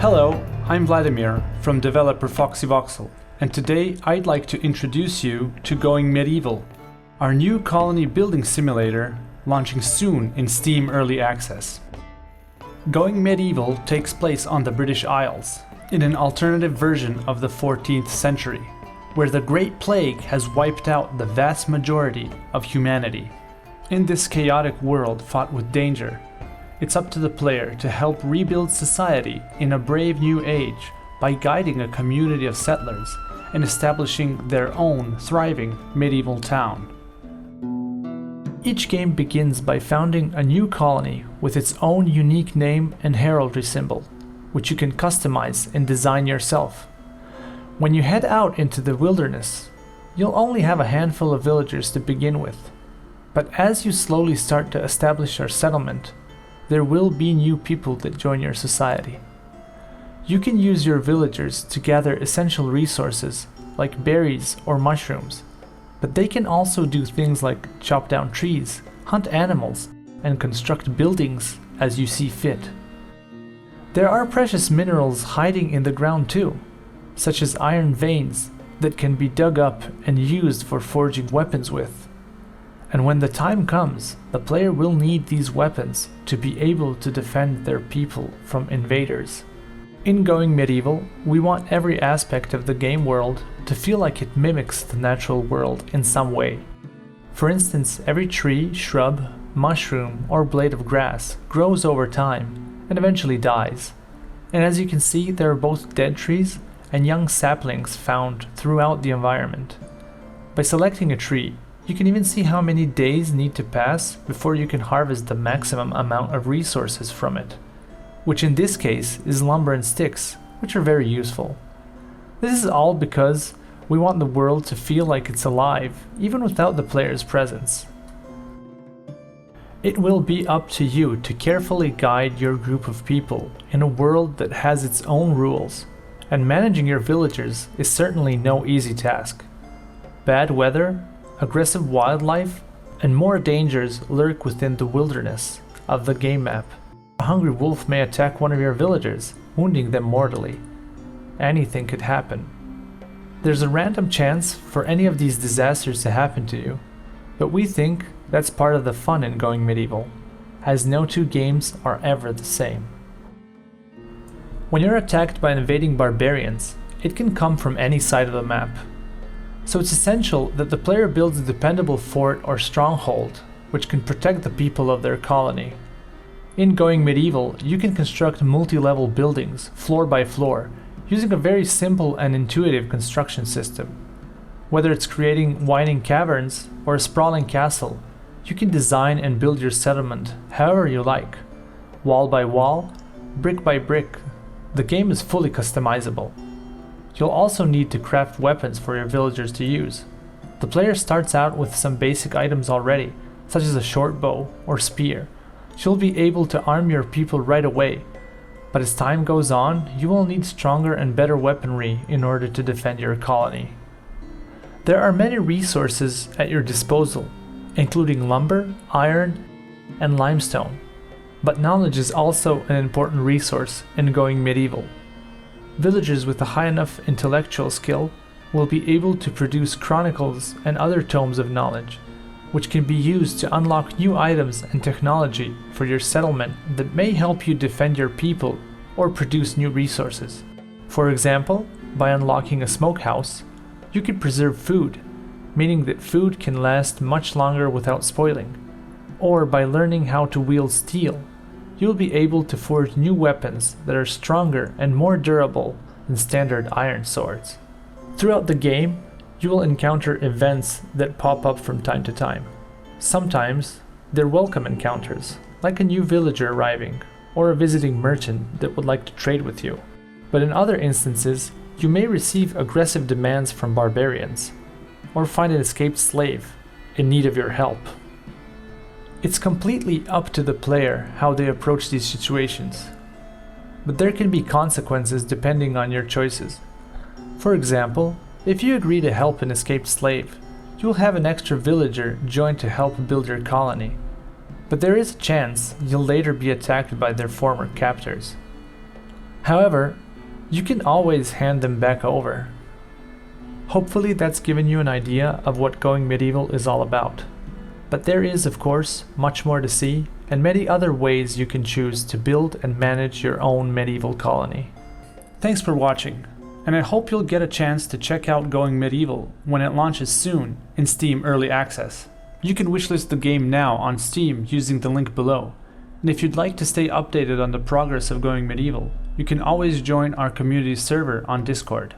Hello, I'm Vladimir from developer Foxy Voxel, and today I'd like to introduce you to Going Medieval, our new colony building simulator launching soon in Steam Early Access. Going Medieval takes place on the British Isles, in an alternative version of the 14th century, where the Great Plague has wiped out the vast majority of humanity. In this chaotic world fought with danger, it's up to the player to help rebuild society in a brave new age by guiding a community of settlers and establishing their own thriving medieval town. Each game begins by founding a new colony with its own unique name and heraldry symbol, which you can customize and design yourself. When you head out into the wilderness, you'll only have a handful of villagers to begin with, but as you slowly start to establish your settlement, there will be new people that join your society. You can use your villagers to gather essential resources like berries or mushrooms, but they can also do things like chop down trees, hunt animals, and construct buildings as you see fit. There are precious minerals hiding in the ground too, such as iron veins that can be dug up and used for forging weapons with. And when the time comes, the player will need these weapons to be able to defend their people from invaders. In Going Medieval, we want every aspect of the game world to feel like it mimics the natural world in some way. For instance, every tree, shrub, mushroom, or blade of grass grows over time and eventually dies. And as you can see, there are both dead trees and young saplings found throughout the environment. By selecting a tree, you can even see how many days need to pass before you can harvest the maximum amount of resources from it, which in this case is lumber and sticks, which are very useful. This is all because we want the world to feel like it's alive, even without the player's presence. It will be up to you to carefully guide your group of people in a world that has its own rules, and managing your villagers is certainly no easy task. Bad weather, aggressive wildlife, and more dangers lurk within the wilderness of the game map. A hungry wolf may attack one of your villagers, wounding them mortally. Anything could happen. There's a random chance for any of these disasters to happen to you, but we think that's part of the fun in Going Medieval, as no two games are ever the same. When you're attacked by invading barbarians, it can come from any side of the map. So it's essential that the player builds a dependable fort or stronghold, which can protect the people of their colony. In Going Medieval, you can construct multi-level buildings, floor by floor, using a very simple and intuitive construction system. Whether it's creating winding caverns or a sprawling castle, you can design and build your settlement however you like. Wall by wall, brick by brick, the game is fully customizable. You'll also need to craft weapons for your villagers to use. The player starts out with some basic items already, such as a short bow or spear. You'll be able to arm your people right away, but as time goes on, you will need stronger and better weaponry in order to defend your colony. There are many resources at your disposal, including lumber, iron, and limestone, but knowledge is also an important resource in Going Medieval. Villagers with a high enough intellectual skill will be able to produce chronicles and other tomes of knowledge, which can be used to unlock new items and technology for your settlement that may help you defend your people or produce new resources. For example, by unlocking a smokehouse, you can preserve food, meaning that food can last much longer without spoiling. Or by learning how to wield steel, you'll be able to forge new weapons that are stronger and more durable than standard iron swords. Throughout the game, you will encounter events that pop up from time to time. Sometimes, they're welcome encounters, like a new villager arriving, or a visiting merchant that would like to trade with you. But in other instances, you may receive aggressive demands from barbarians, or find an escaped slave in need of your help. It's completely up to the player how they approach these situations, but there can be consequences depending on your choices. For example, if you agree to help an escaped slave, you'll have an extra villager join to help build your colony, but there is a chance you'll later be attacked by their former captors. However, you can always hand them back over. Hopefully that's given you an idea of what going medieval is all about. But there is, of course, much more to see, and many other ways you can choose to build and manage your own medieval colony. Thanks for watching, and I hope you'll get a chance to check out Going Medieval when it launches soon in Steam Early Access. You can wishlist the game now on Steam using the link below, and if you'd like to stay updated on the progress of Going Medieval, you can always join our community server on Discord.